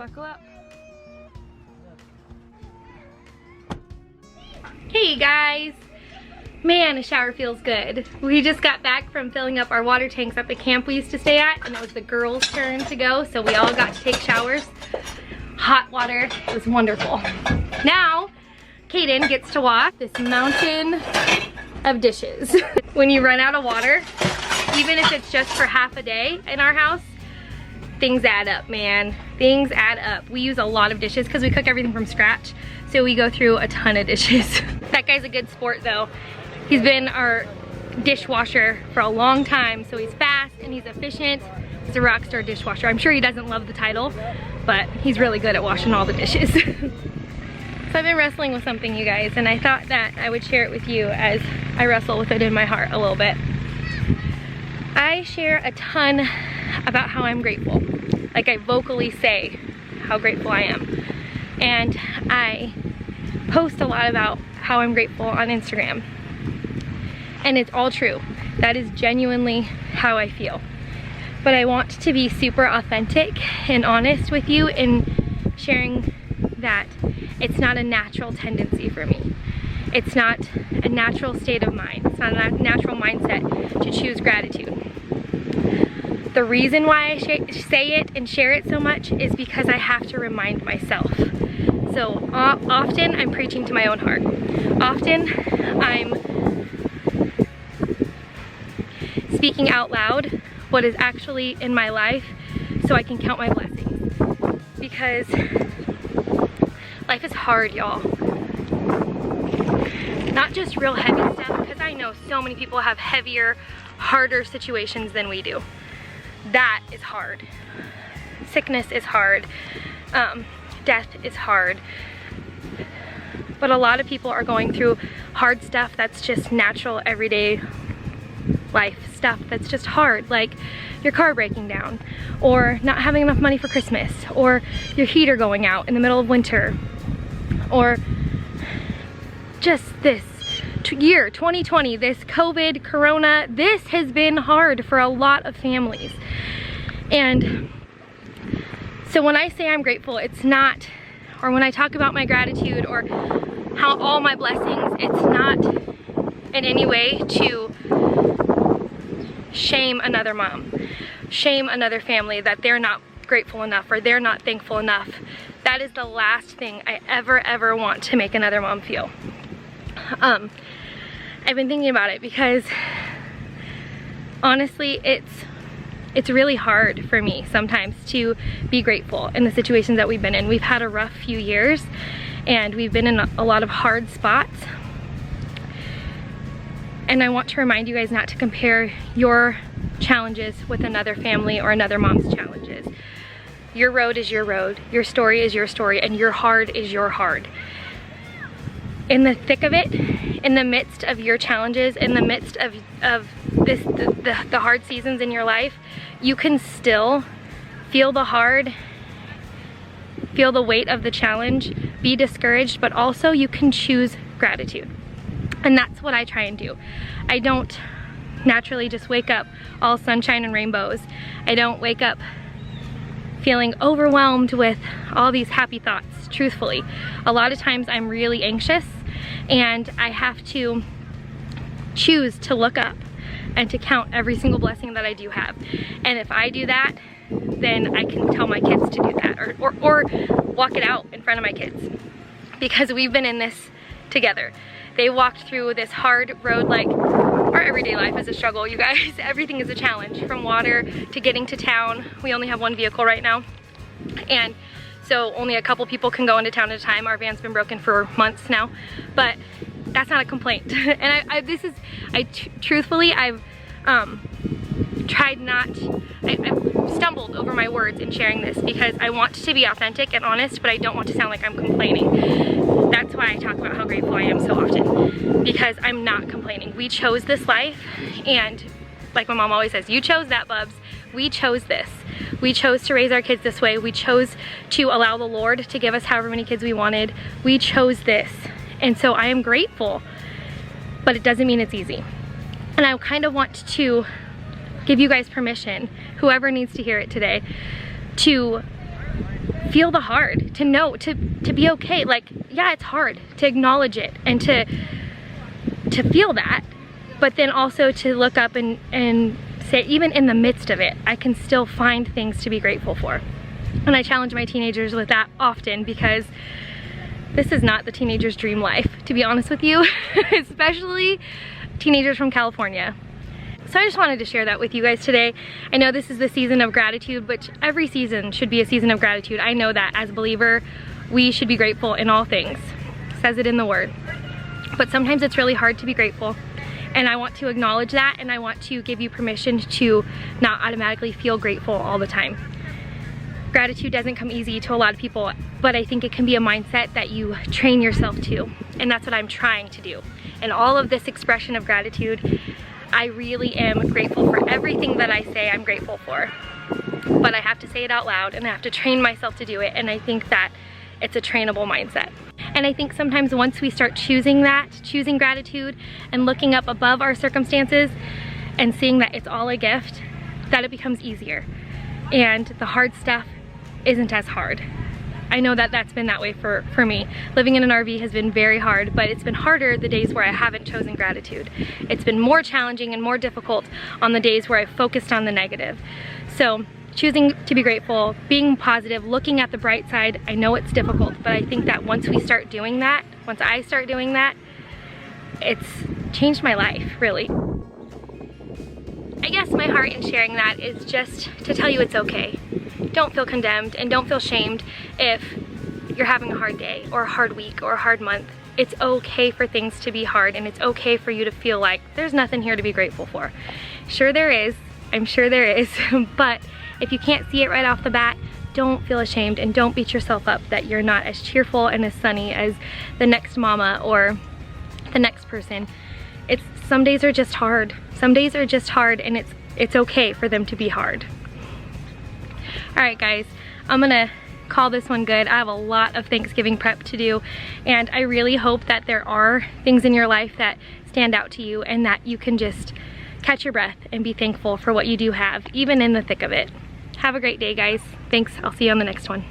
Buckle up. Hey guys! Man, a shower feels good. We just got back from filling up our water tanks at the camp we used to stay at, and it was the girls' turn to go, so we all got to take showers. Hot water, it was wonderful. Now, Kaden gets to wash this mountain of dishes. When you run out of water, even if it's just for half a day in our house, things add up, man. Things add up. We use a lot of dishes because we cook everything from scratch, so we go through a ton of dishes. That guy's a good sport though. He's been our dishwasher for a long time, so he's fast and he's efficient. He's a rock star dishwasher. I'm sure he doesn't love the title, but he's really good at washing all the dishes. So I've been wrestling with something, you guys, and I thought that I would share it with you as I wrestle with it in my heart a little bit. I share a ton about how I'm grateful. Like, I vocally say how grateful I am. And I post a lot about how I'm grateful on Instagram. And it's all true. That is genuinely how I feel. But I want to be super authentic and honest with you in sharing that it's not a natural tendency for me. It's not a natural state of mind. It's not a natural mindset to choose gratitude. The reason why I say it and share it so much is because I have to remind myself. So often I'm preaching to my own heart. Often I'm speaking out loud what is actually in my life so I can count my blessings. Because life is hard, y'all. Not just real heavy stuff, because I know so many people have heavier, harder situations than we do. That is hard. Sickness is hard. Death is hard. But a lot of people are going through hard stuff that's just natural, everyday life stuff that's just hard, like your car breaking down, or not having enough money for Christmas, or your heater going out in the middle of winter, or just this year 2020, this COVID, Corona, this has been hard for a lot of families. And so when I say I'm grateful, it's not, or when I talk about my gratitude or how all my blessings, it's not in any way to shame another mom, shame another family that they're not grateful enough or they're not thankful enough. That is the last thing I ever want to make another mom feel. I've been thinking about it because honestly it's really hard for me sometimes to be grateful in the situations that we've been in. We've had a rough few years and we've been in a lot of hard spots. And I want to remind you guys not to compare your challenges with another family or another mom's challenges. Your road is your road, your story is your story, and your hard is your hard. In the thick of it, in the midst of your challenges, in the midst of the hard seasons in your life, you can still feel the hard, feel the weight of the challenge, be discouraged, but also you can choose gratitude. And that's what I try and do. I don't naturally just wake up all sunshine and rainbows. I don't wake up feeling overwhelmed with all these happy thoughts, truthfully. A lot of times I'm really anxious and I have to choose to look up and to count every single blessing that I do have. And if I do that, then I can tell my kids to do that or walk it out in front of my kids, because we've been in this together. They walked through this hard road. Like, our everyday life is a struggle, you guys. Everything is a challenge, from water to getting to town. We only have one vehicle right now, and so only a couple people can go into town at a time. Our van's been broken for months now, but that's not a complaint. And truthfully, I've tried not, I've stumbled over my words in sharing this because I want to be authentic and honest, but I don't want to sound like I'm complaining. That's why I talk about how grateful I am so often, because I'm not complaining. We chose this life, and like my mom always says, you chose that, Bubs. We chose this. We chose to raise our kids this way. We chose to allow the Lord to give us however many kids we wanted. We chose this. And so I am grateful, but it doesn't mean it's easy. And I kind of want to give you guys permission, whoever needs to hear it today, to feel the hard, to know, to be okay. Like, yeah, it's hard to acknowledge it and to feel that, but then also to look up and say, even in the midst of it, I can still find things to be grateful for. And I challenge my teenagers with that often, because this is not the teenager's dream life, to be honest with you, especially teenagers from California. So I just wanted to share that with you guys today. I know this is the season of gratitude, which every season should be a season of gratitude. I know that as a believer, we should be grateful in all things. It says it in the Word. But sometimes it's really hard to be grateful. And I want to acknowledge that, and I want to give you permission to not automatically feel grateful all the time. Gratitude doesn't come easy to a lot of people, but I think it can be a mindset that you train yourself to. And that's what I'm trying to do. And all of this expression of gratitude, I really am grateful for everything that I say I'm grateful for. But I have to say it out loud, and I have to train myself to do it, and I think that it's a trainable mindset. And I think sometimes once we start choosing gratitude and looking up above our circumstances and seeing that it's all a gift, that it becomes easier. And the hard stuff isn't as hard. I know that that's been that way for me. Living in an RV has been very hard, but it's been harder the days where I haven't chosen gratitude. It's been more challenging and more difficult on the days where I focused on the negative. So choosing to be grateful, being positive, looking at the bright side, I know it's difficult, but I think that once we start doing that, once I start doing that, it's changed my life, really. I guess my heart in sharing that is just to tell you it's okay. Don't feel condemned and don't feel shamed if you're having a hard day or a hard week or a hard month. It's okay for things to be hard, and it's okay for you to feel like there's nothing here to be grateful for. Sure there is, I'm sure there is, but if you can't see it right off the bat, don't feel ashamed and don't beat yourself up that you're not as cheerful and as sunny as the next mama or the next person. Some days are just hard. Some days are just hard, and it's okay for them to be hard. All right, guys, I'm gonna call this one good. I have a lot of Thanksgiving prep to do, and I really hope that there are things in your life that stand out to you and that you can just catch your breath and be thankful for what you do have, even in the thick of it. Have a great day, guys. Thanks. I'll see you on the next one.